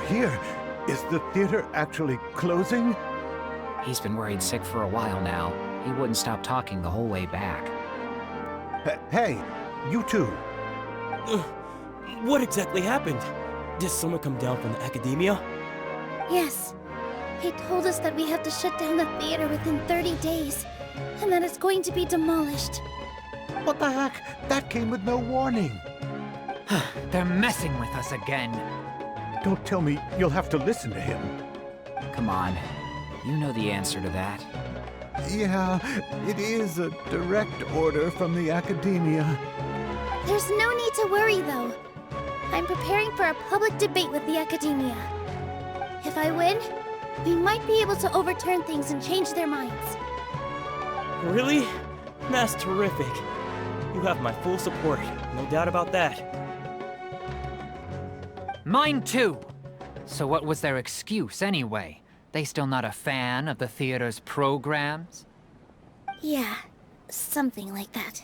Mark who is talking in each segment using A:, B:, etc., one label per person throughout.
A: hear? Is the theater actually closing?
B: He's been worried sick for a while now. He wouldn't stop talking the whole way back.
A: Hey, you two.
C: What exactly happened? Did someone come down from the academia?
D: Yes. He told us that we have to shut down the theater within 30 days, and that it's going to be demolished.
A: What the heck? That came with no warning.
B: They're messing with us again.
A: Don't tell me you'll have to listen to him.
B: Come on. You know the answer to that.
A: Yeah, it is a direct order from the academia.
D: There's no need to worry, though. I'm preparing for a public debate with the academia. If I win, we might be able to overturn things and change their minds.
C: Really? That's terrific. You have my full support, no doubt about that.
B: Mine too! So what was their excuse anyway? They still not a fan of the theater's programs?
D: Yeah, something like that.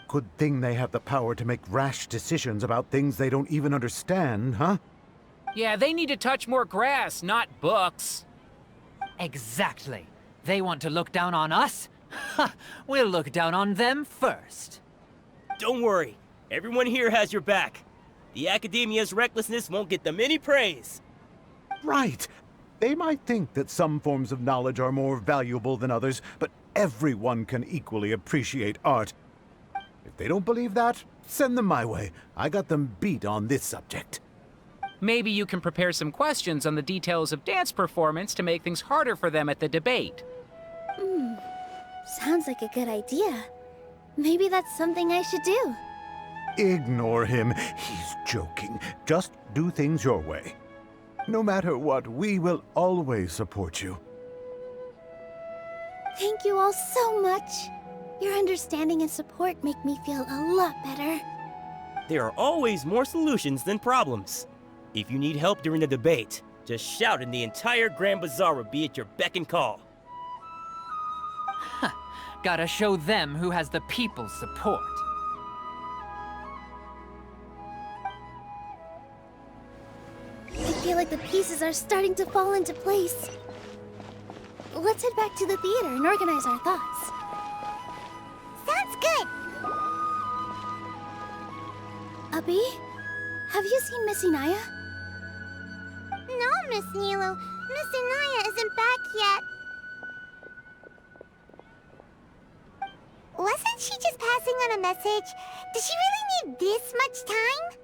A: Good thing they have the power to make rash decisions about things they don't even understand, huh?
E: Yeah, they need to touch more grass, not books.
B: Exactly. They want to look down on us? Ha! We'll look down on them first.
C: Don't worry, everyone here has your back. The academia's recklessness won't get them any praise.
A: Right. They might think that some forms of knowledge are more valuable than others, but everyone can equally appreciate art. If they don't believe that, send them my way. I got them beat on this subject.
E: Maybe you can prepare some questions on the details of dance performance to make things harder for them at the debate.
D: Sounds like a good idea. Maybe that's something I should do.
A: Ignore him. He's joking. Just do things your way. No matter what, we will always support you.
D: Thank you all so much. Your understanding and support make me feel a lot better.
C: There are always more solutions than problems. If you need help during the debate, just shout and the entire Grand Bazaar will be at your beck and call.
B: Gotta show them who has the people's support.
D: I feel like the pieces are starting to fall into place. Let's head back to the theater and organize our thoughts. Sounds good! Abby, have you seen Miss Inaya? No, Miss Nilo. Miss Inaya isn't back yet. Wasn't she just passing on a message? Does she really need this much time?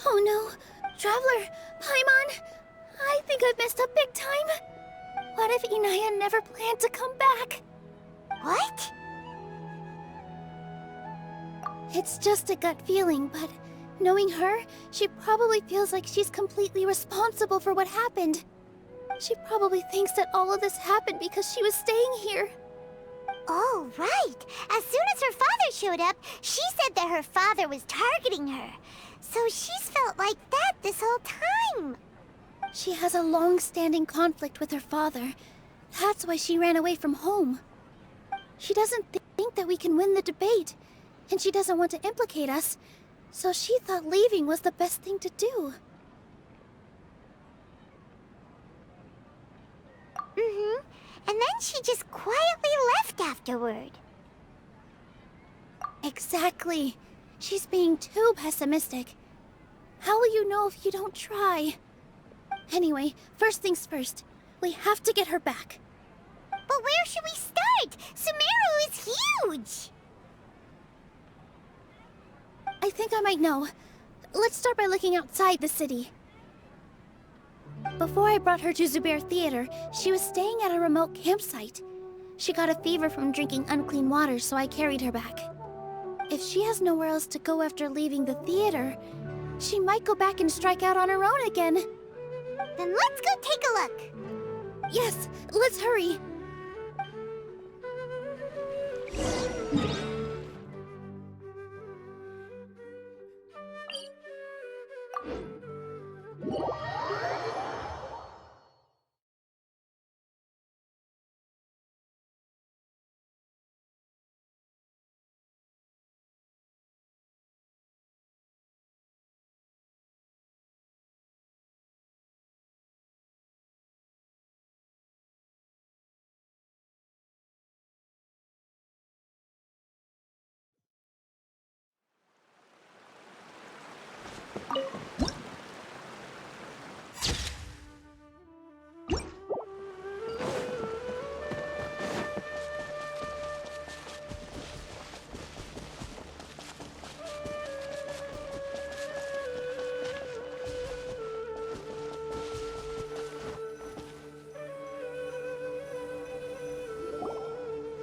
D: Oh no! Traveler! Paimon! I think I've messed up big time! What if Inaya never planned to come back? What? It's just a gut feeling, but knowing her, she probably feels like she's completely responsible for what happened. She probably thinks that all of this happened because she was staying here. Oh, right. As soon as her father showed up, she said that her father was targeting her. So she's felt like that this whole time. She has a long-standing conflict with her father. That's why she ran away from home. She doesn't think that we can win the debate, and she doesn't want to implicate us, so she thought leaving was the best thing to do. And then she just quietly left afterward. Exactly. She's being too pessimistic. How will you know if you don't try? Anyway, first things first. We have to get her back. But where should we start? Sumeru is huge! I think I might know. Let's start by looking outside the city. Before I brought her to Zubair Theater, she was staying at a remote campsite. She got a fever from drinking unclean water, so I carried her back. If she has nowhere else to go after leaving the theater, she might go back and strike out on her own again. Then let's go take a look. Yes, let's hurry.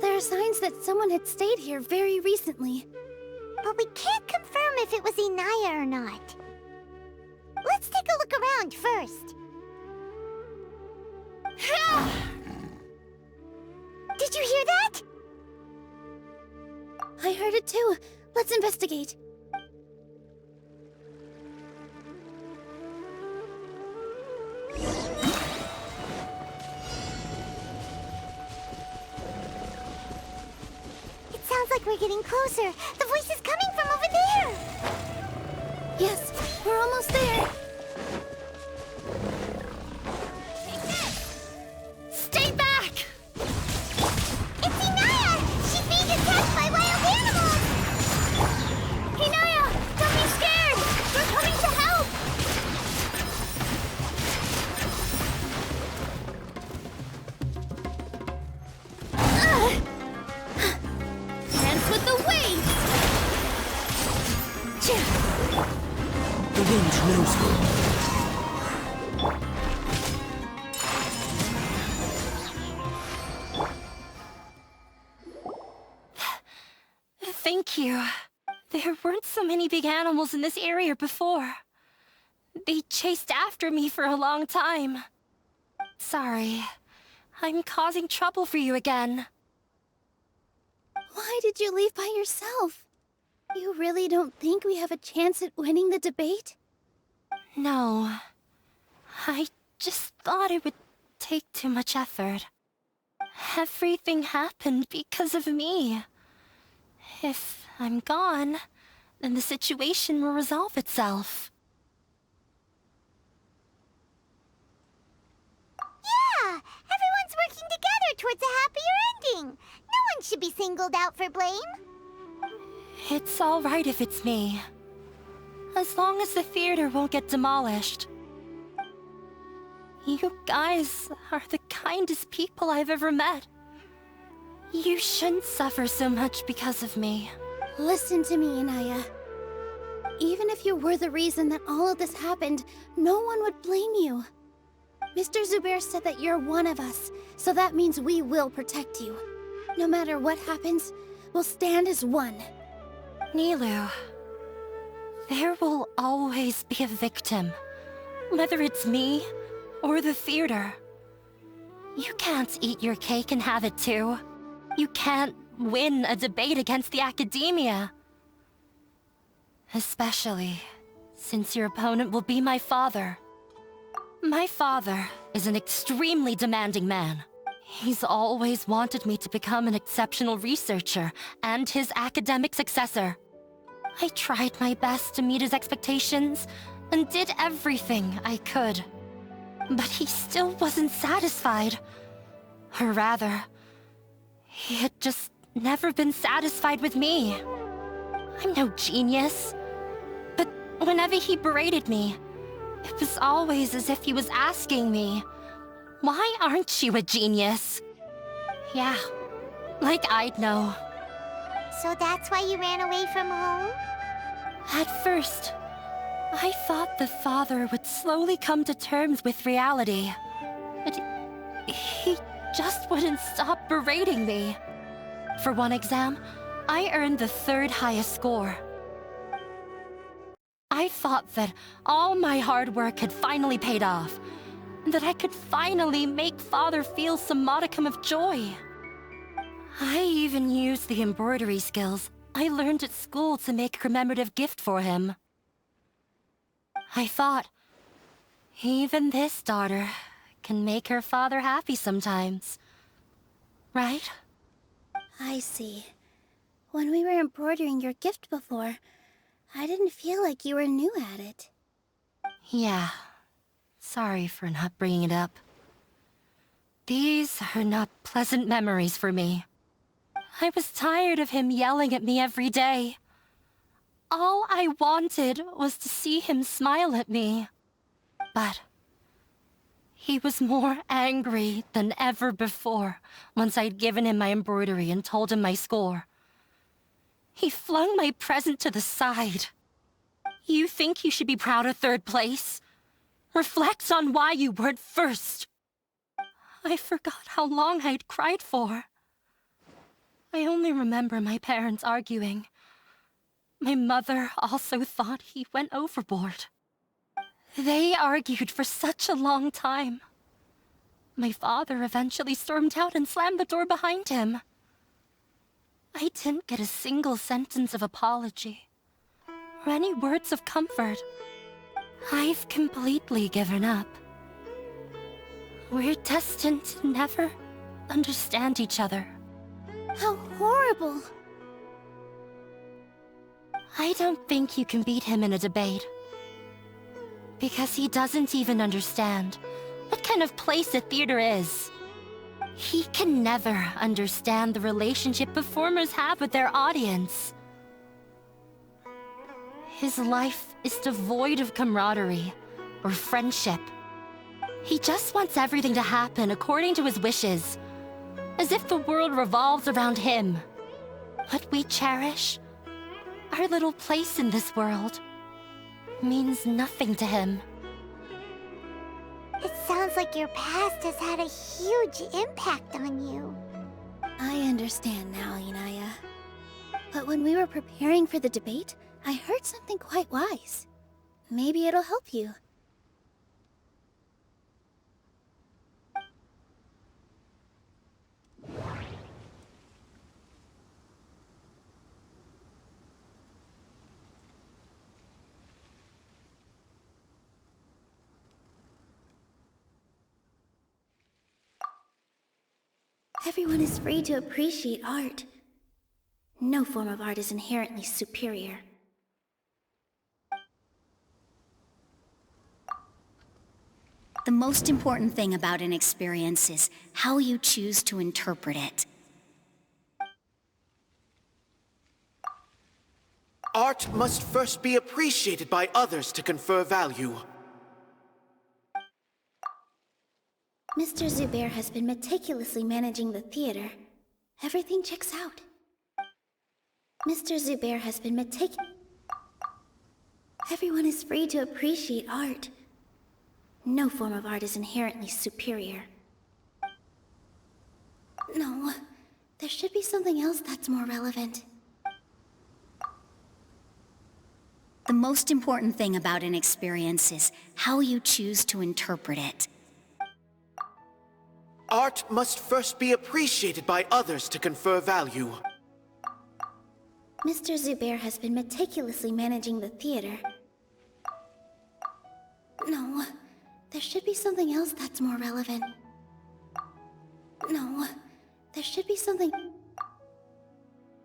D: There are signs that someone had stayed here very recently.
F: But we can't confirm if it was Inaya or not. Let's take a look around first. Did you hear that?
D: I heard it too. Let's investigate.
F: It sounds like we're getting closer. The voice is coming from over there.
D: Yes, we're almost there. Stay back!
F: It's Inaya! She's being attacked by wild animals!
D: Hinaya, don't be scared! We're coming to help! Dance with the waves!
C: The wind knows me.
G: Thank you. There weren't so many big animals in this area before. They chased after me for a long time. Sorry. I'm causing trouble for you again.
D: Why did you leave by yourself? You really don't think we have a chance at winning the debate?
G: No. I just thought it would take too much effort. Everything happened because of me. If I'm gone, then the situation will resolve itself.
F: Yeah! Everyone's working together towards a happier ending. No one should be singled out for blame.
G: It's all right if it's me. As long as the theater won't get demolished. You guys are the kindest people I've ever met. You shouldn't suffer so much because of me.
D: Listen to me, Inaya. Even if you were the reason that all of this happened, no one would blame you. Mr. Zubair said that you're one of us, so that means we will protect you. No matter what happens, we'll stand as one.
G: Nilou, there will always be a victim. Whether it's me or the theater. You can't eat your cake and have it too. You can't win a debate against the academia. Especially since your opponent will be my father. My father is an extremely demanding man. He's always wanted me to become an exceptional researcher and his academic successor. I tried my best to meet his expectations and did everything I could. But he still wasn't satisfied. Or rather, he had just never been satisfied with me. I'm no genius. But whenever he berated me, it was always as if he was asking me, "Why aren't you a genius?" Yeah, like I'd know.
F: So that's why you ran away from home?
G: At first, I thought the father would slowly come to terms with reality. But he just wouldn't stop berating me. For one exam, I earned the 3rd highest score. I thought that all my hard work had finally paid off, and that I could finally make father feel some modicum of joy. I even used the embroidery skills I learned at school to make a commemorative gift for him. I thought, even this daughter can make her father happy sometimes. Right?
D: I see. When we were embroidering your gift before, I didn't feel like you were new at it.
G: Yeah. Sorry for not bringing it up. These are not pleasant memories for me. I was tired of him yelling at me every day. All I wanted was to see him smile at me. But he was more angry than ever before once I'd given him my embroidery and told him my score. He flung my present to the side. You think you should be proud of third place? Reflect on why you weren't first. I forgot how long I'd cried for. I only remember my parents arguing. My mother also thought he went overboard. They argued for such a long time. My father eventually stormed out and slammed the door behind him. I didn't get a single sentence of apology or any words of comfort. I've completely given up. We're destined to never understand each other.
D: How horrible!
G: I don't think you can beat him in a debate. Because he doesn't even understand what kind of place a theater is. He can never understand the relationship performers have with their audience. His life is devoid of camaraderie or friendship. He just wants everything to happen according to his wishes, as if the world revolves around him. What we cherish, our little place in this world, means nothing to him.
F: It sounds like your past has had a huge impact on you.
D: I understand now, Inaya. But when we were preparing for the debate, I heard something quite wise. Maybe it'll help you. Everyone is free to appreciate art. No form of art is inherently superior.
H: The most important thing about an experience is how you choose to interpret it.
I: Art must first be appreciated by others to confer value.
D: Mr. Zubair has been meticulously managing the theater. Everything checks out. Mr. Zubair has been Everyone is free to appreciate art. No form of art is inherently superior. No, there should be something else that's more relevant.
H: The most important thing about an experience is how you choose to interpret it.
I: Art must first be appreciated by others to confer value.
D: Mr. Zubair has been meticulously managing the theater. No, there should be something else that's more relevant. No, there should be something...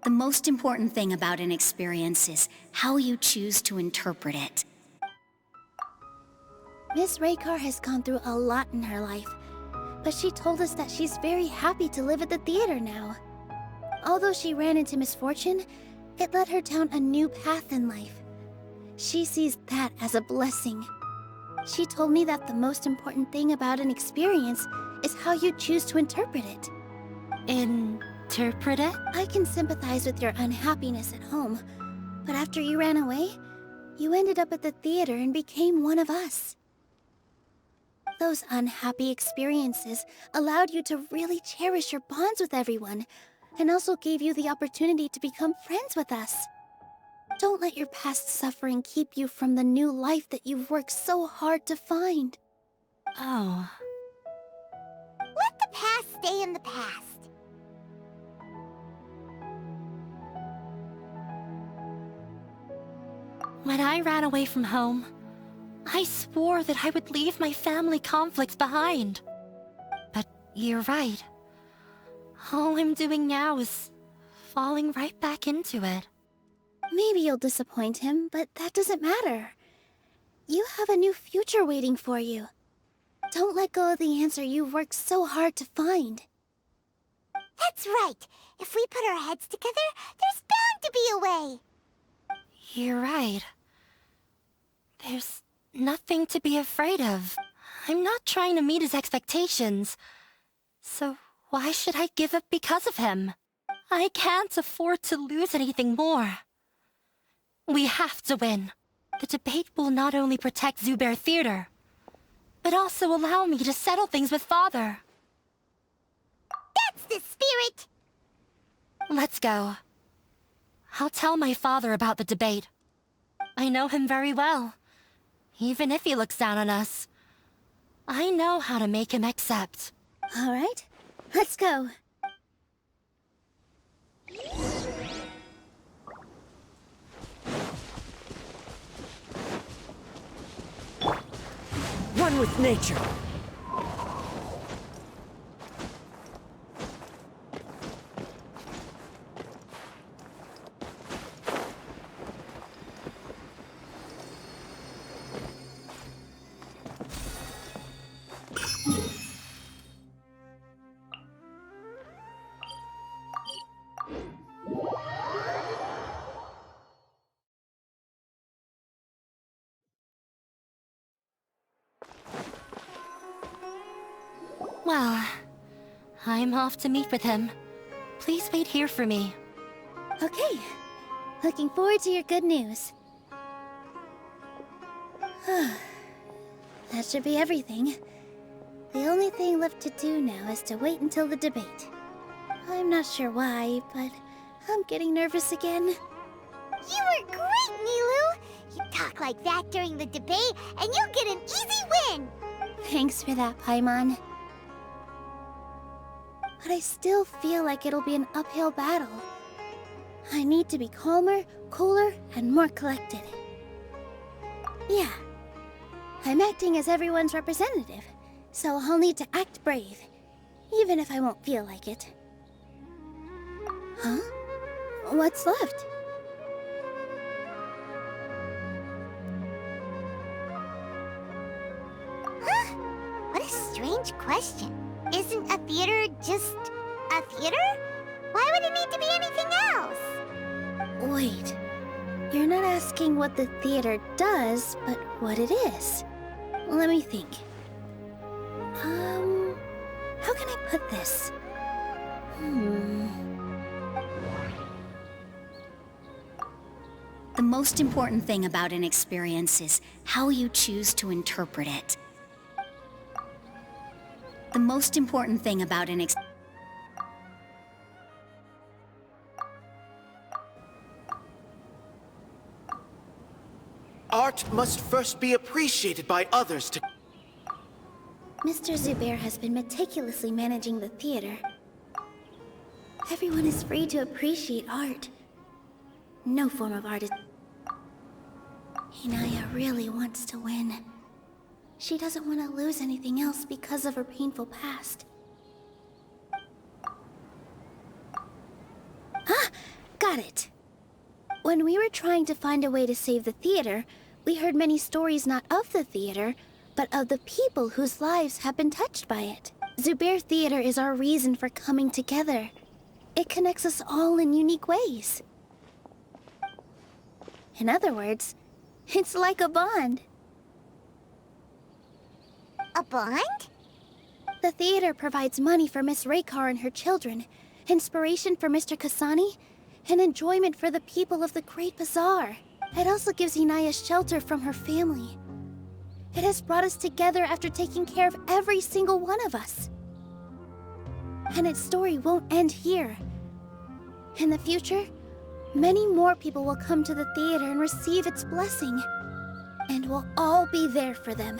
H: The most important thing about an experience is how you choose to interpret it.
D: Miss Raykar has gone through a lot in her life, but she told us that she's very happy to live at the theater now. Although she ran into misfortune, it led her down a new path in life. She sees that as a blessing. She told me that the most important thing about an experience is how you choose to interpret it.
G: Interpret it?
D: I can sympathize with your unhappiness at home, but after you ran away, you ended up at the theater and became one of us. Those unhappy experiences allowed you to really cherish your bonds with everyone, and also gave you the opportunity to become friends with us. Don't let your past suffering keep you from the new life that you've worked so hard to find.
G: Oh.
F: Let the past stay in the past.
G: When I ran away from home, I swore that I would leave my family conflicts behind. But you're right. All I'm doing now is falling right back into it.
D: Maybe you'll disappoint him, but that doesn't matter. You have a new future waiting for you. Don't let go of the answer you've worked so hard to find.
F: That's right. If we put our heads together, there's bound to be a way.
G: You're right. There's nothing to be afraid of. I'm not trying to meet his expectations. So why should I give up because of him? I can't afford to lose anything more. We have to win. The debate will not only protect Zubair Theater, but also allow me to settle things with Father.
F: That's the spirit!
G: Let's go. I'll tell my father about the debate. I know him very well. Even if he looks down on us, I know how to make him accept.
D: All right, let's go.
C: One with nature.
G: Well, I'm off to meet with him. Please wait here for me.
D: Okay, looking forward to your good news. That should be everything. The only thing left to do now is to wait until the debate. I'm not sure why, but I'm getting nervous again.
F: You were great, Nilou! You talk like that during the debate, and you'll get an easy win!
D: Thanks for that, Paimon. But I still feel like it'll be an uphill battle. I need to be calmer, cooler, and more collected. Yeah, I'm acting as everyone's representative, so I'll need to act brave, even if I won't feel like it. Huh? What's left?
F: Huh? What a strange question. Isn't a theater just a theater? Why would it need to be anything else?
D: Wait, you're not asking what the theater does, but what it is. Let me think. How can I put this?
H: The most important thing about an experience is how you choose to interpret it. The most important thing about an
I: Art must first be appreciated by others to...
D: Mr. Zubair has been meticulously managing the theater. Everyone is free to appreciate art. No form of art is... Inaya really wants to win. She doesn't want to lose anything else because of her painful past. Ah! Got it! When we were trying to find a way to save the theater, we heard many stories not of the theater, but of the people whose lives have been touched by it. Zubair Theater is our reason for coming together. It connects us all in unique ways. In other words, it's like a bond.
F: A bond?
D: The theater provides money for Miss Raykar and her children, inspiration for Mr. Kasani, and enjoyment for the people of the Great Bazaar. It also gives Inaya shelter from her family. It has brought us together after taking care of every single one of us. And its story won't end here. In the future, many more people will come to the theater and receive its blessing. And we'll all be there for them.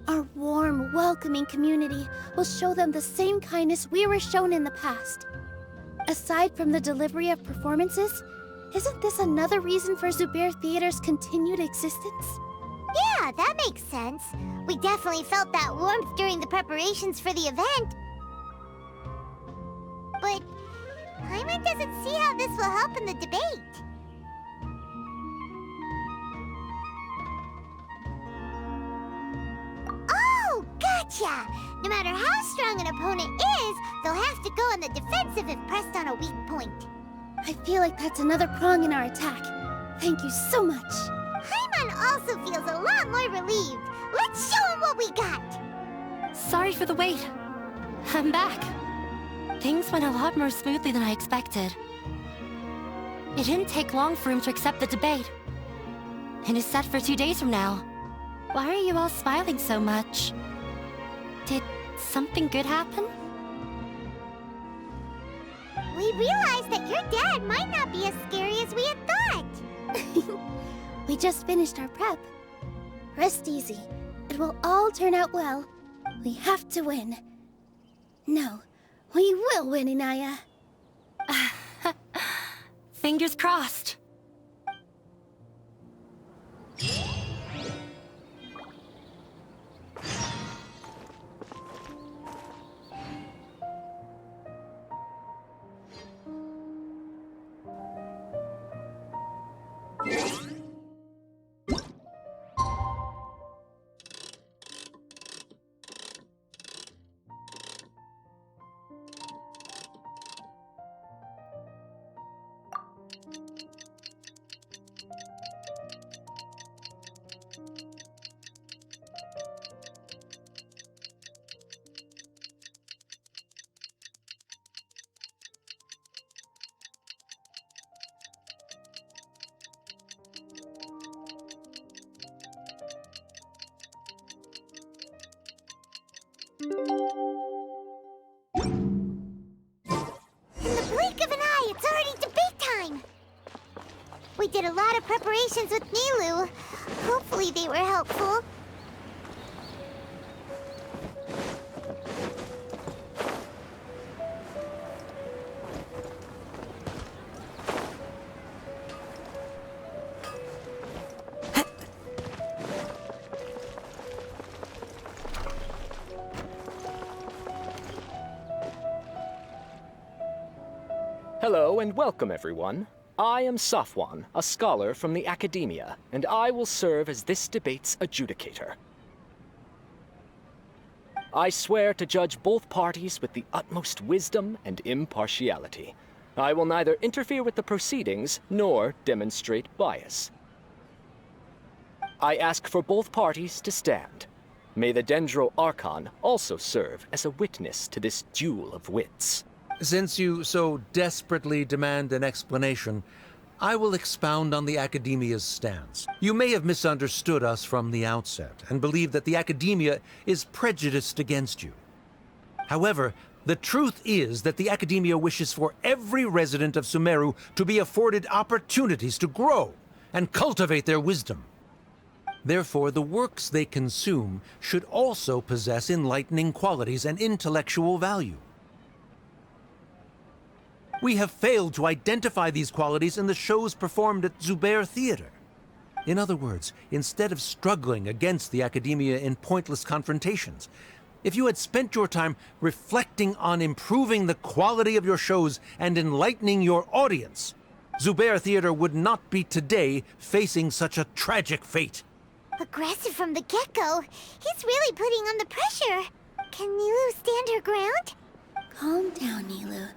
D: Our warm, welcoming community will show them the same kindness we were shown in the past. Aside from the delivery of performances, isn't this another reason for Zubair Theater's continued existence?
F: Yeah, that makes sense. We definitely felt that warmth during the preparations for the event. But Paimon doesn't see how this will help in the debate. Oh, gotcha! No matter how strong an opponent is, they'll have to go on the defensive if pressed on a weak point.
D: I feel like that's another prong in our attack. Thank you so much.
F: Paimon also feels a lot more relieved. Let's show him what we got.
G: Sorry for the wait. I'm back. Things went a lot more smoothly than I expected. It didn't take long for him to accept the debate. It is set for 2 days from now. Why are you all smiling so much? Did something good happen?
F: We realized that your dad might not be as scary as we had thought.
D: We just finished our prep. Rest easy. It will all turn out well. We have to win. No, we will win, Inaya.
G: Fingers crossed.
F: In the blink of an eye, it's already debate time! We did a lot of preparations with Nilou. Hopefully they were helpful.
J: Hello and welcome, everyone. I am Safwan, a scholar from the Academia, and I will serve as this debate's adjudicator. I swear to judge both parties with the utmost wisdom and impartiality. I will neither interfere with the proceedings nor demonstrate bias. I ask for both parties to stand. May the Dendro Archon also serve as a witness to this duel of wits.
K: Since you so desperately demand an explanation, I will expound on the Academia's stance. You may have misunderstood us from the outset and believe that the Academia is prejudiced against you. However, the truth is that the Academia wishes for every resident of Sumeru to be afforded opportunities to grow and cultivate their wisdom. Therefore, the works they consume should also possess enlightening qualities and intellectual value. We have failed to identify these qualities in the shows performed at Zubair Theater. In other words, instead of struggling against the Academia in pointless confrontations, if you had spent your time reflecting on improving the quality of your shows and enlightening your audience, Zubair Theater would not be today facing such a tragic fate.
F: Aggressive from the get-go. He's really putting on the pressure. Can Nilou stand her ground?
D: Calm down, Nilou.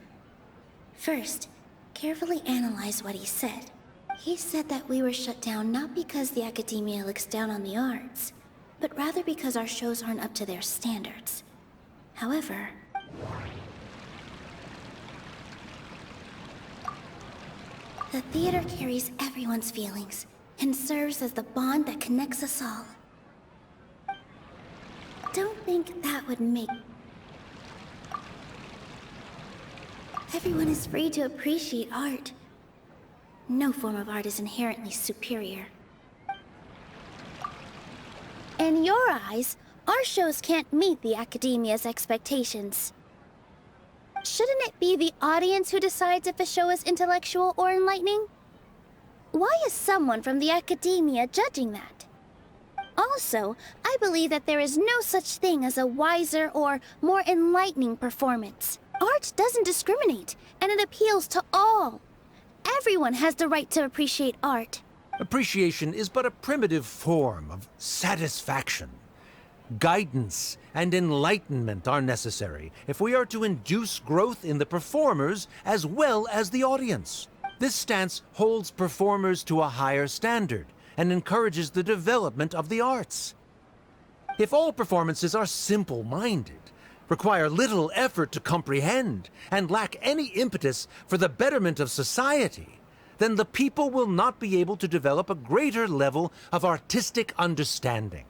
D: First, carefully analyze what he said. He said that we were shut down not because the Academia looks down on the arts, but rather because our shows aren't up to their standards. However, the theater carries everyone's feelings and serves as the bond that connects us all. Don't think that would make... Everyone is free to appreciate art. No form of art is inherently superior. In your eyes, our shows can't meet the Academia's expectations. Shouldn't it be the audience who decides if a show is intellectual or enlightening? Why is someone from the Academia judging that? Also, I believe that there is no such thing as a wiser or more enlightening performance. Art doesn't discriminate, and it appeals to all. Everyone has the right to appreciate art.
K: Appreciation is but a primitive form of satisfaction. Guidance and enlightenment are necessary if we are to induce growth in the performers as well as the audience. This stance holds performers to a higher standard and encourages the development of the arts. If all performances are simple-minded, require little effort to comprehend, and lack any impetus for the betterment of society, then the people will not be able to develop a greater level of artistic understanding.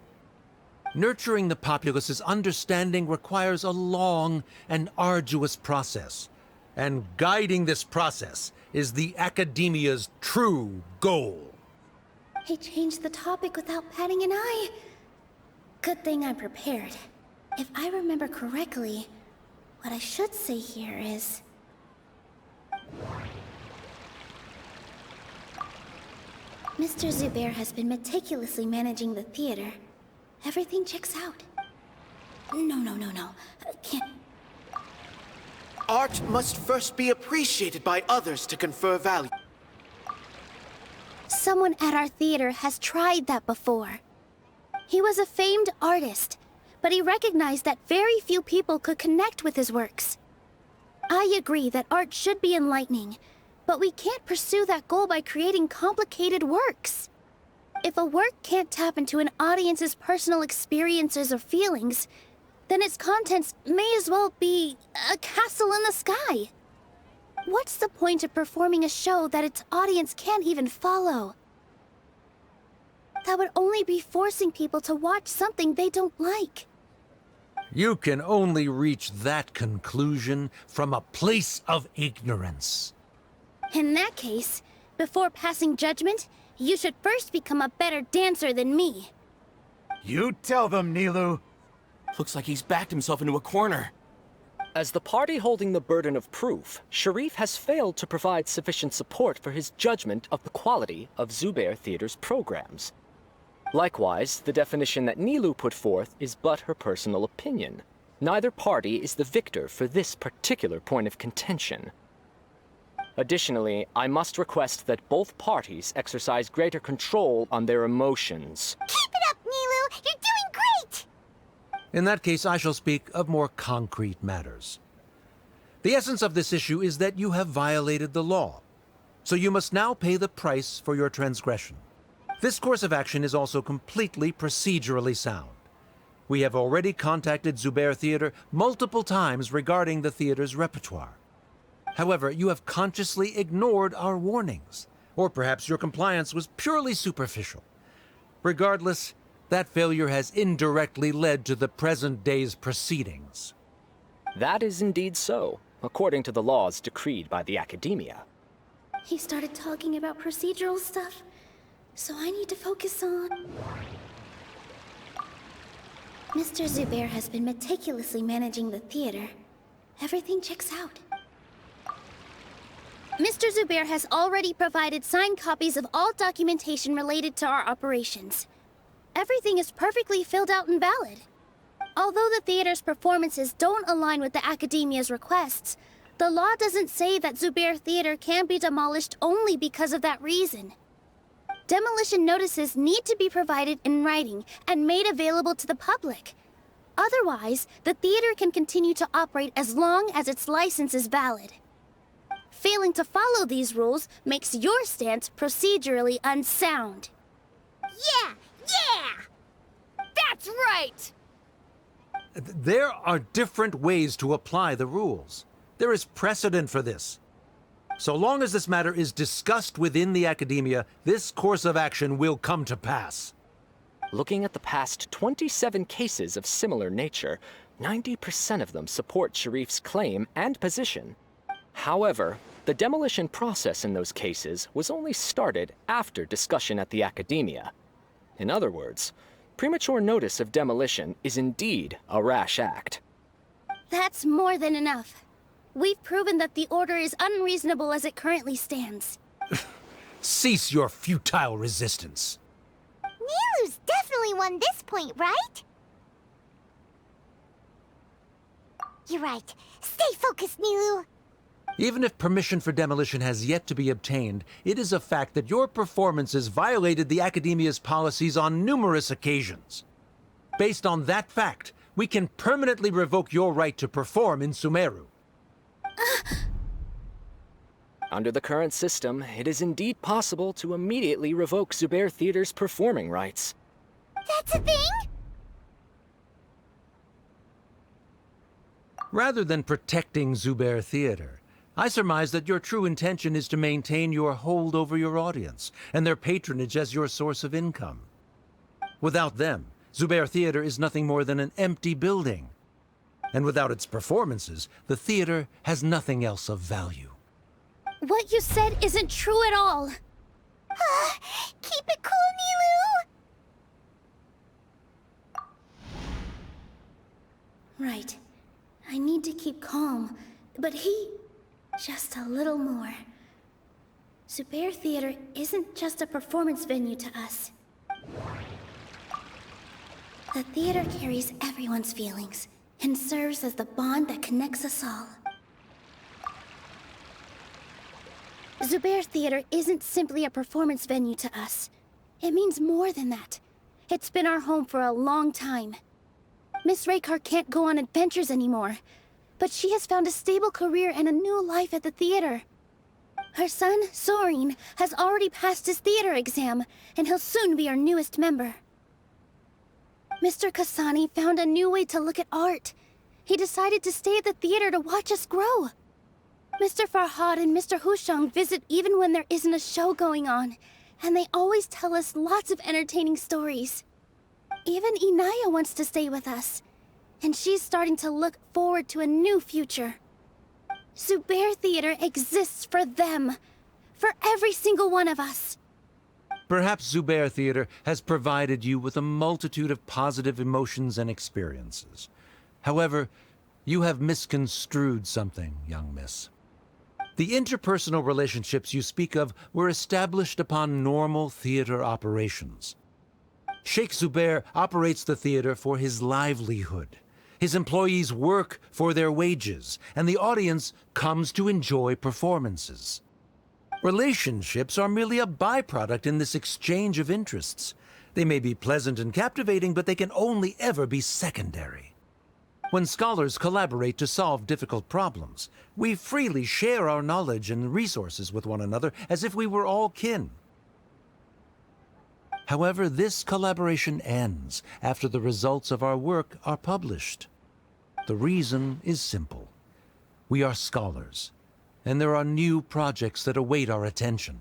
K: Nurturing the populace's understanding requires a long and arduous process, and guiding this process is the Academia's true goal.
D: He changed the topic without batting an eye. Good thing I'm prepared. If I remember correctly, what I should say here is... Mr. Zubair has been meticulously managing the theater. Everything checks out. No. Can't...
I: Art must first be appreciated by others to confer value.
D: Someone at our theater has tried that before. He was a famed artist, but he recognized that very few people could connect with his works. I agree that art should be enlightening, but we can't pursue that goal by creating complicated works. If a work can't tap into an audience's personal experiences or feelings, then its contents may as well be a castle in the sky. What's the point of performing a show that its audience can't even follow? That would only be forcing people to watch something they don't like.
K: You can only reach that conclusion from a place of ignorance.
D: In that case, before passing judgment, you should first become a better dancer than me.
A: You tell them, Nilous.
C: Looks like he's backed himself into a corner.
J: As the party holding the burden of proof, Sharif has failed to provide sufficient support for his judgment of the quality of Zubair Theater's programs. Likewise, the definition that Nilous put forth is but her personal opinion. Neither party is the victor for this particular point of contention. Additionally, I must request that both parties exercise greater control on their emotions.
F: Keep it up, Nilous! You're doing great!
K: In that case, I shall speak of more concrete matters. The essence of this issue is that you have violated the law, so you must now pay the price for your transgression. This course of action is also completely procedurally sound. We have already contacted Zubair Theater multiple times regarding the theater's repertoire. However, you have consciously ignored our warnings, or perhaps your compliance was purely superficial. Regardless, that failure has indirectly led to the present day's proceedings.
J: That is indeed so, according to the laws decreed by the Academia.
D: He started talking about procedural stuff, so I need to focus on... Mr. Zubair has been meticulously managing the theater. Everything checks out. Mr. Zubair has already provided signed copies of all documentation related to our operations. Everything is perfectly filled out and valid. Although the theater's performances don't align with the Academia's requests, the law doesn't say that Zubair Theater can be demolished only because of that reason. Demolition notices need to be provided in writing and made available to the public. Otherwise, the theater can continue to operate as long as its license is valid. Failing to follow these rules makes your stance procedurally unsound.
F: Yeah!
G: That's right!
K: There are different ways to apply the rules. There is precedent for this. So long as this matter is discussed within the Academia, this course of action will come to pass.
J: Looking at the past 27 cases of similar nature, 90% of them support Sharif's claim and position. However, the demolition process in those cases was only started after discussion at the Academia. In other words, premature notice of demolition is indeed a rash act.
D: That's more than enough. We've proven that the order is unreasonable as it currently stands.
K: Cease your futile resistance.
F: Nilous definitely won this point, right? You're right. Stay focused, Nilous.
K: Even if permission for demolition has yet to be obtained, it is a fact that your performances violated the Academia's policies on numerous occasions. Based on that fact, we can permanently revoke your right to perform in Sumeru.
J: Under the current system, it is indeed possible to immediately revoke Zubair Theater's performing rights.
F: That's a thing?
K: Rather than protecting Zubair Theater, I surmise that your true intention is to maintain your hold over your audience and their patronage as your source of income. Without them, Zubair Theater is nothing more than an empty building. And without its performances, the theater has nothing else of value.
D: What you said isn't true at all.
F: Keep it cool, Nilou!
D: Right. I need to keep calm, but just a little more. Zubair Theater isn't just a performance venue to us. The theater carries everyone's feelings and serves as the bond that connects us all. Zubair Theater isn't simply a performance venue to us. It means more than that. It's been our home for a long time. Miss Raykar can't go on adventures anymore, but she has found a stable career and a new life at the theater. Her son, Soren, has already passed his theater exam, and he'll soon be our newest member. Mr. Kasani found a new way to look at art. He decided to stay at the theater to watch us grow. Mr. Farhad and Mr. Hushang visit even when there isn't a show going on, and they always tell us lots of entertaining stories. Even Inaya wants to stay with us, and she's starting to look forward to a new future. Zubair Theater exists for them, for every single one of us.
K: Perhaps Zubair Theater has provided you with a multitude of positive emotions and experiences. However, you have misconstrued something, young miss. The interpersonal relationships you speak of were established upon normal theater operations. Sheikh Zubair operates the theater for his livelihood. His employees work for their wages, and the audience comes to enjoy performances. Relationships are merely a byproduct in this exchange of interests. They may be pleasant and captivating, but they can only ever be secondary. When scholars collaborate to solve difficult problems, we freely share our knowledge and resources with one another as if we were all kin. However, this collaboration ends after the results of our work are published. The reason is simple. We are scholars, and there are new projects that await our attention.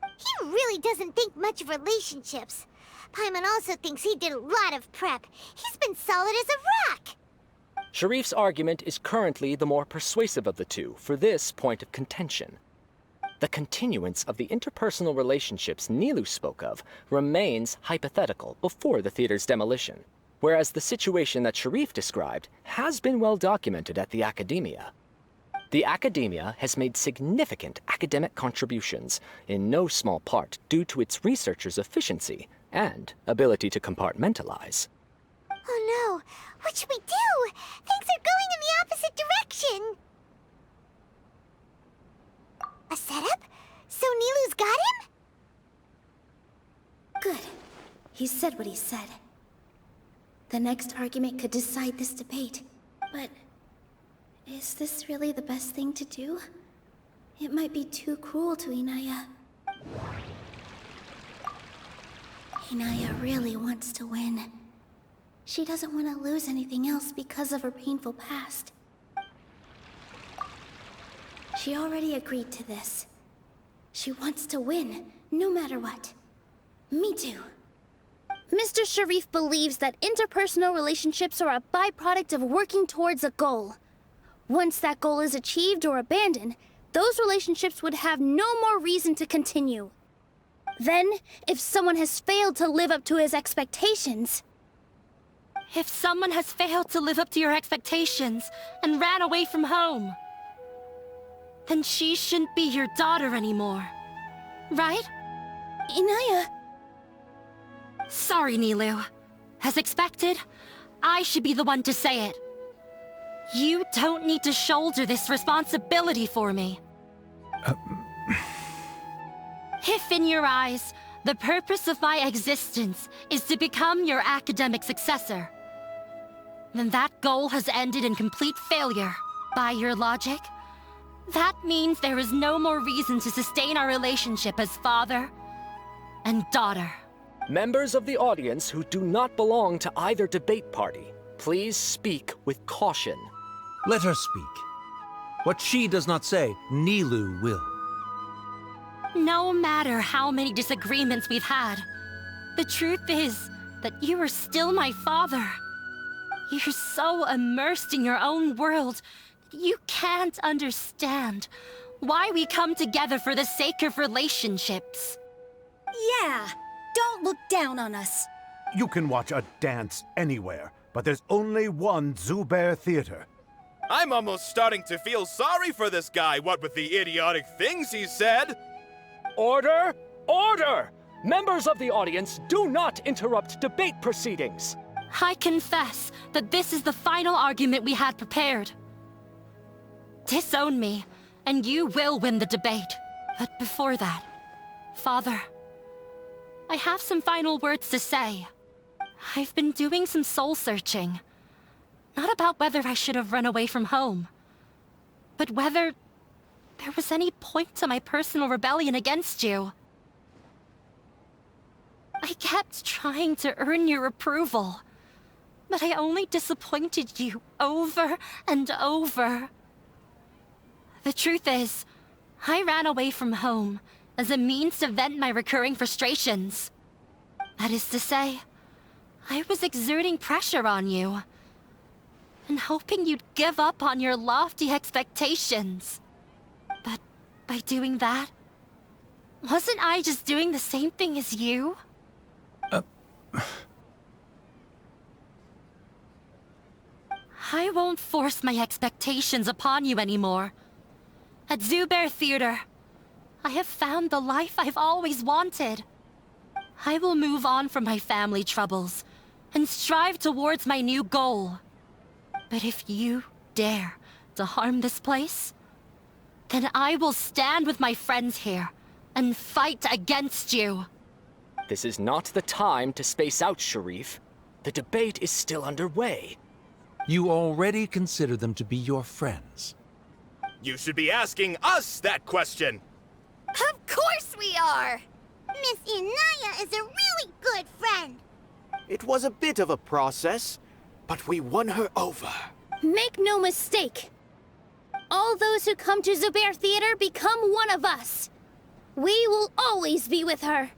F: He really doesn't think much of relationships. Paimon also thinks he did a lot of prep. He's been solid as a rock.
J: Sharif's argument is currently the more persuasive of the two for this point of contention. The continuance of the interpersonal relationships Nilous spoke of remains hypothetical before the theater's demolition, whereas the situation that Sharif described has been well documented at the Academia. The Academia has made significant academic contributions, in no small part due to its researchers' efficiency and ability to compartmentalize.
F: Oh no, what should we do? Things are going in the opposite direction. A setup? So Nilou's got him?
D: Good. He said what he said. The next argument could decide this debate. But is this really the best thing to do? It might be too cruel to Inaya. Inaya really wants to win. She doesn't want to lose anything else because of her painful past. She already agreed to this. She wants to win, no matter what. Me too. Mr. Sharif believes that interpersonal relationships are a byproduct of working towards a goal. Once that goal is achieved or abandoned, those relationships would have no more reason to continue. Then, if someone has failed to live up to his expectations...
G: If someone has failed to live up to your expectations and ran away from home, then she shouldn't be your daughter anymore. Right?
D: Inaya...
G: Sorry, Nilou. As expected, I should be the one to say it. You don't need to shoulder this responsibility for me. If in your eyes, the purpose of my existence is to become your academic successor, then that goal has ended in complete failure. By your logic, That means there is no more reason to sustain our relationship as father and daughter.
J: Members of the audience who do not belong to either debate party, please speak with caution.
K: Let her speak. What she does not say, Nilous will.
G: No matter how many disagreements we've had, the truth is that you are still my father. You're so immersed in your own world, you can't understand why we come together for the sake of relationships.
H: Yeah, don't look down on us.
A: You can watch a dance anywhere, but there's only one Zubair Theater.
L: I'm almost starting to feel sorry for this guy, what with the idiotic things he said.
J: Order! Order! Members of the audience, do not interrupt debate proceedings.
G: I confess that this is the final argument we had prepared. Disown me, and you will win the debate. But before that, Father, I have some final words to say. I've been doing some soul-searching. Not about whether I should have run away from home, but whether there was any point to my personal rebellion against you. I kept trying to earn your approval, but I only disappointed you over and over. The truth is, I ran away from home as a means to vent my recurring frustrations. That is to say, I was exerting pressure on you, and hoping you'd give up on your lofty expectations. But by doing that, wasn't I just doing the same thing as you? I won't force my expectations upon you anymore. At Zubair Theater, I have found the life I've always wanted. I will move on from my family troubles and strive towards my new goal. But if you dare to harm this place, then I will stand with my friends here and fight against you.
J: This is not the time to space out, Sharif. The debate is still underway.
K: You already consider them to be your friends.
L: You should be asking us that question.
F: Of course we are! Miss Inaya is a really good friend.
I: It was a bit of a process, but we won her over.
D: Make no mistake. All those who come to Zubair Theater become one of us. We will always be with her.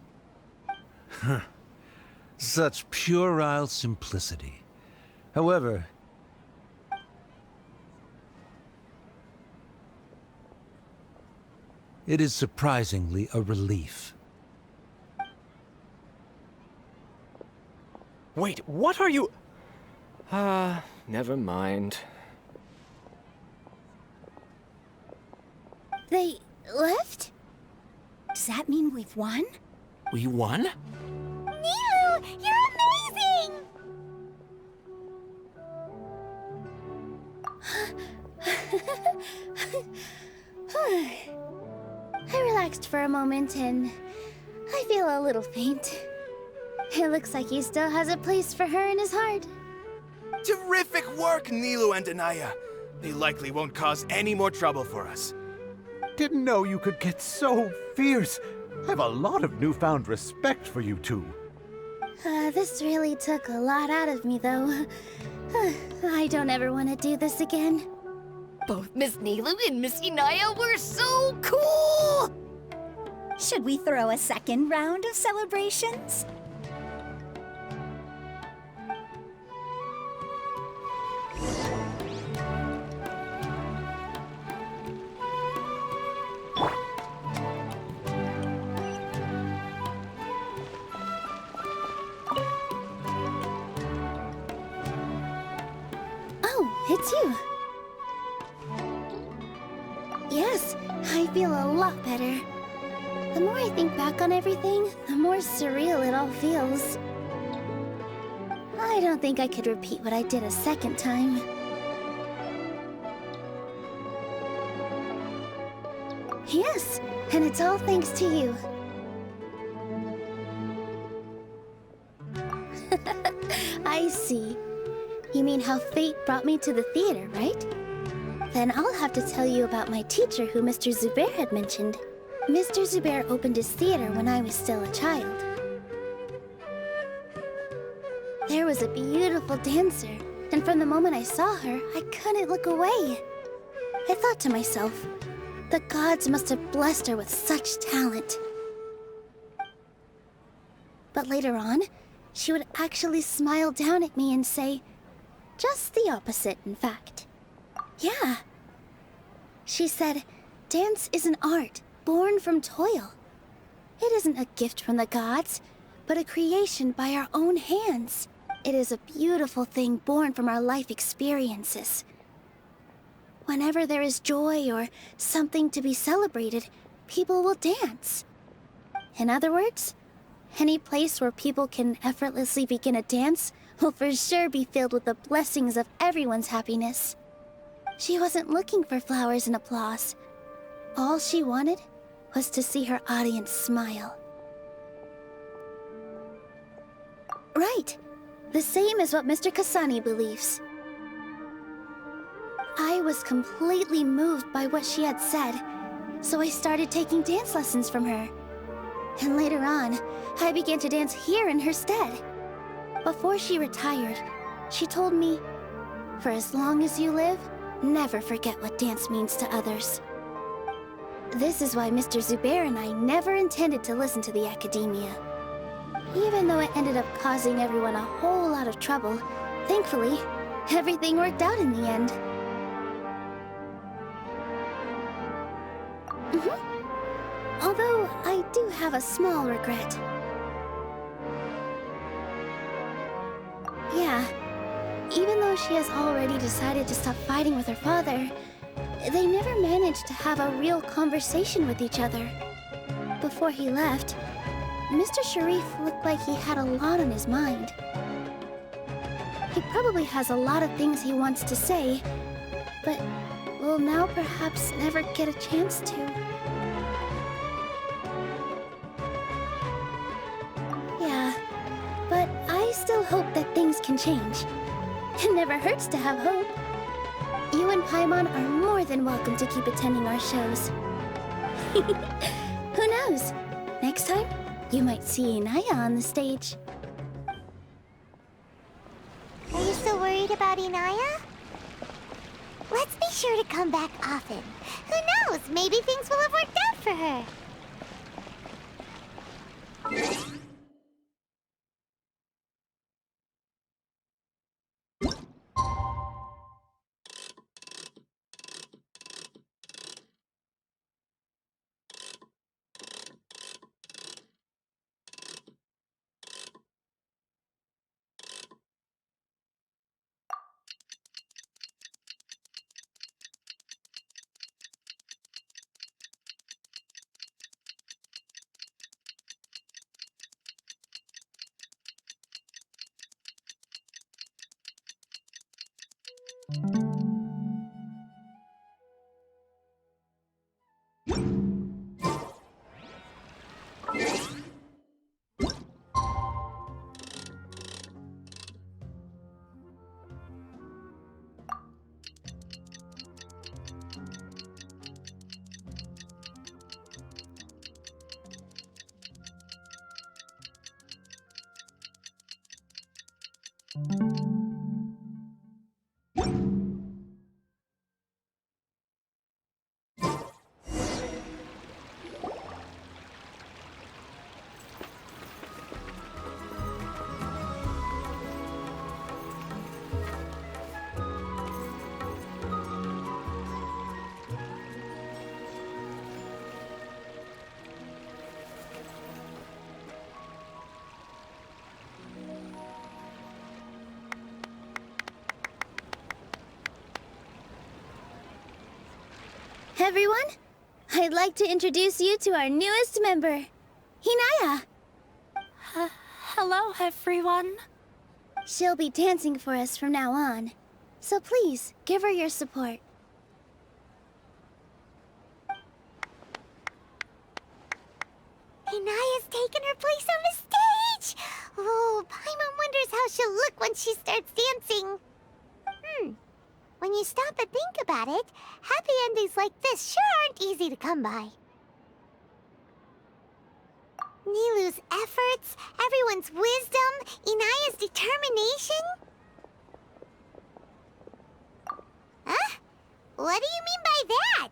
K: Such puerile simplicity. However, it is surprisingly a relief.
J: Wait, what are you... never mind.
D: They left?
H: Does that mean we've won?
C: We won?
F: Nilou, you're amazing!
D: I relaxed for a moment and I feel a little faint. It looks like he still has a place for her in his heart.
L: Terrific work, Nilou and Anaya. They likely won't cause any more trouble for us.
A: Didn't know you could get so fierce. I have a lot of newfound respect for you two.
D: This really took a lot out of me, though. I don't ever want to do this again.
F: Both Miss Nilou and Miss Inaya were so cool!
H: Should we throw a second round of celebrations?
D: Oh, it's you. Yes, I feel a lot better. The more I think back on everything, the more surreal it all feels. I don't think I could repeat what I did a second time. Yes, and it's all thanks to you. I see. You mean how fate brought me to the theater, right? Then I'll have to tell you about my teacher who Mr. Zubair had mentioned. Mr. Zubair opened his theater when I was still a child. There was a beautiful dancer, and from the moment I saw her, I couldn't look away. I thought to myself, the gods must have blessed her with such talent. But later on, she would actually smile down at me and say, just the opposite, in fact. Yeah. She said, dance is an art born from toil. It isn't a gift from the gods, but a creation by our own hands. It is a beautiful thing born from our life experiences. Whenever there is joy or something to be celebrated, people will dance. In other words, any place where people can effortlessly begin a dance will for sure be filled with the blessings of everyone's happiness. She wasn't looking for flowers and applause. All she wanted was to see her audience smile. Right. The same as what Mr. Kasani believes. I was completely moved by what she had said, so I started taking dance lessons from her. And later on, I began to dance here in her stead. Before she retired, she told me, for as long as you live, never forget what dance means to others. This is why Mr. Zubair and I never intended to listen to the academia. Even though it ended up causing everyone a whole lot of trouble, thankfully, everything worked out in the end. Although, I do have a small regret. Yeah, even though she has already decided to stop fighting with her father, they never managed to have a real conversation with each other. Before he left, Mr. Sharif looked like he had a lot on his mind. He probably has a lot of things he wants to say, but will now perhaps never get a chance to. Yeah, but I still hope that things can change. It never hurts to have hope. You and Paimon are more than welcome to keep attending our shows. Who knows? Next time, you might see Inaya on the stage.
F: Are you still worried about Inaya? Let's be sure to come back often. Who knows? Maybe things will have worked out for her.
D: Everyone, I'd like to introduce you to our newest member, Inaya.
G: Hello, everyone.
D: She'll be dancing for us from now on, so please give her your support.
F: Inaya's taken her place on the stage! Oh, Paimon wonders how she'll look when she starts dancing. When you stop and think about it, happy endings like this sure aren't easy to come by. Nilous' efforts, everyone's wisdom, Inaya's determination? Huh? What do you mean by that?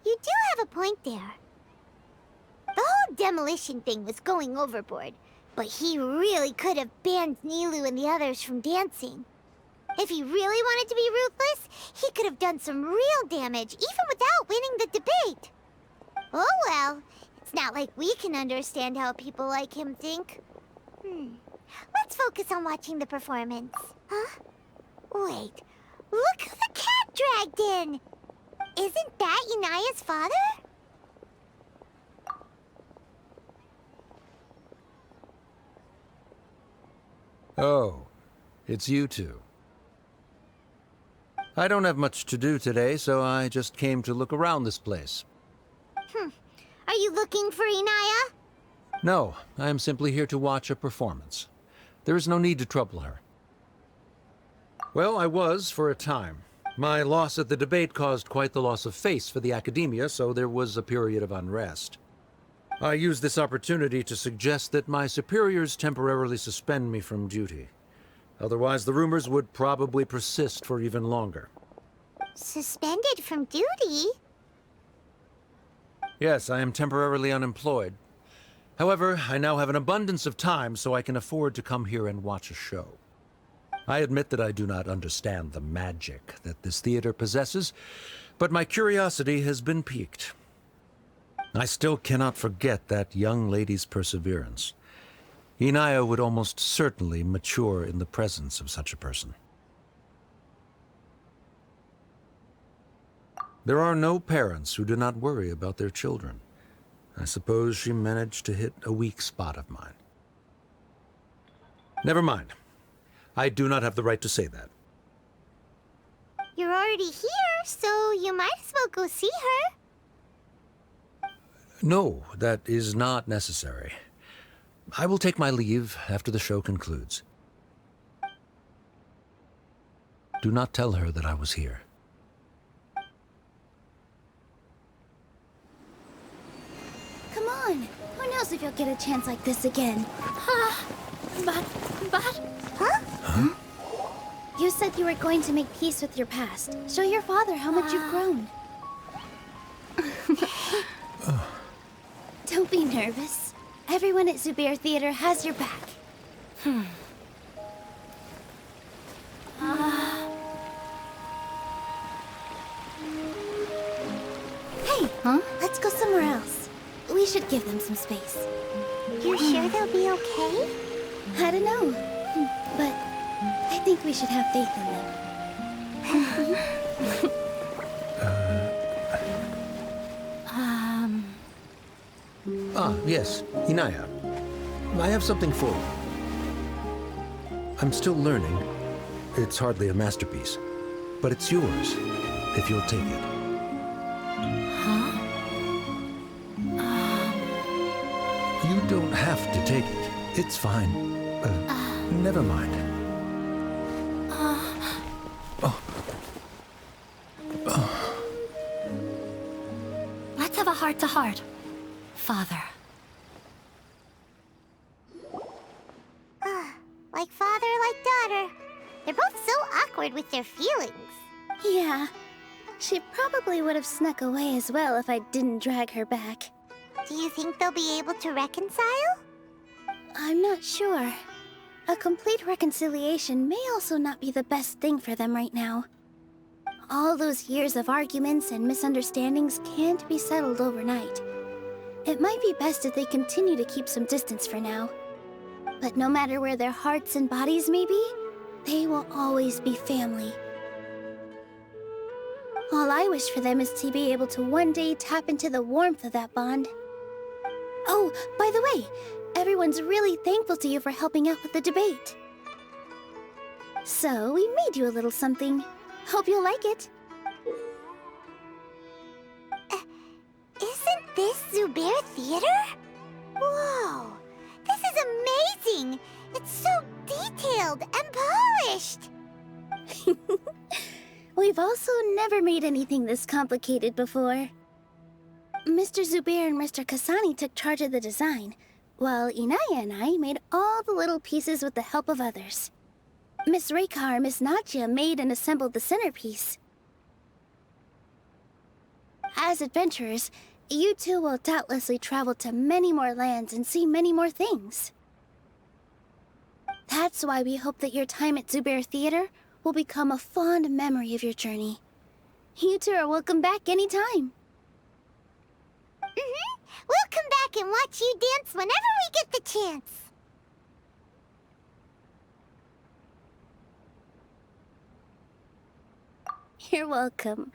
F: You do have a point there. The whole demolition thing was going overboard, but he really could have banned Nilou and the others from dancing. If he really wanted to be ruthless, he could have done some real damage, even without winning the debate. Oh well, it's not like we can understand how people like him think. Let's focus on watching the performance. Huh? Wait, look who the cat dragged in! Isn't that Inaya's father?
K: Oh, it's you two. I don't have much to do today, so I just came to look around this place.
F: Are you looking for Inaya?
K: No, I am simply here to watch a performance. There is no need to trouble her. Well, I was for a time. My loss at the debate caused quite the loss of face for the academia, so there was a period of unrest. I used this opportunity to suggest that my superiors temporarily suspend me from duty. Otherwise, the rumors would probably persist for even longer.
F: Suspended from duty?
K: Yes, I am temporarily unemployed. However, I now have an abundance of time, so I can afford to come here and watch a show. I admit that I do not understand the magic that this theater possesses, but my curiosity has been piqued. I still cannot forget that young lady's perseverance. Inaya would almost certainly mature in the presence of such a person. There are no parents who do not worry about their children. I suppose she managed to hit a weak spot of mine. Never mind. I do not have the right to say that.
F: You're already here, so you might as well go see her.
K: No, that is not necessary. I will take my leave after the show concludes. Do not tell her that I was here.
D: Come on. Who knows if you'll get a chance like this again? But...
F: Huh?
D: You said you were going to make peace with your past. Show your father how much you've grown. Don't be nervous. Everyone at Zubair Theater has your back. Hey, let's go somewhere else. We should give them some space.
F: You're sure they'll be okay?
D: I don't know, but I think we should have faith in them.
K: Yes, Inaya. I have something for you. I'm still learning. It's hardly a masterpiece, but it's yours, if you'll take it. You don't have to take it. It's fine. Never mind.
G: Let's have a heart-to-heart. Father.
F: Like father, like daughter. They're both so awkward with their feelings.
D: Yeah. She probably would have snuck away as well if I didn't drag her back.
F: Do you think they'll be able to reconcile?
D: I'm not sure. A complete reconciliation may also not be the best thing for them right now. All those years of arguments and misunderstandings can't be settled overnight. It might be best if they continue to keep some distance for now. But no matter where their hearts and bodies may be, they will always be family. All I wish for them is to be able to one day tap into the warmth of that bond. Oh, by the way, everyone's really thankful to you for helping out with the debate. So, we made you a little something. Hope you'll like it.
F: Isn't this Zubair Theater? Whoa! This is amazing! It's so detailed and polished!
D: We've also never made anything this complicated before. Mr. Zubair and Mr. Kasani took charge of the design, while Inaya and I made all the little pieces with the help of others. Miss Reikar and Miss Nadia made and assembled the centerpiece. As adventurers, you two will doubtlessly travel to many more lands and see many more things. That's why we hope that your time at Zubair Theater will become a fond memory of your journey. You two are welcome back anytime.
F: We'll come back and watch you dance whenever we get the chance.
D: You're welcome.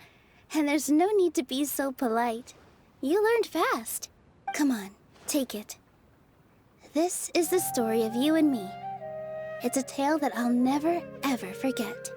D: And there's no need to be so polite. You learned fast. Come on, take it. This is the story of you and me. It's a tale that I'll never, ever forget.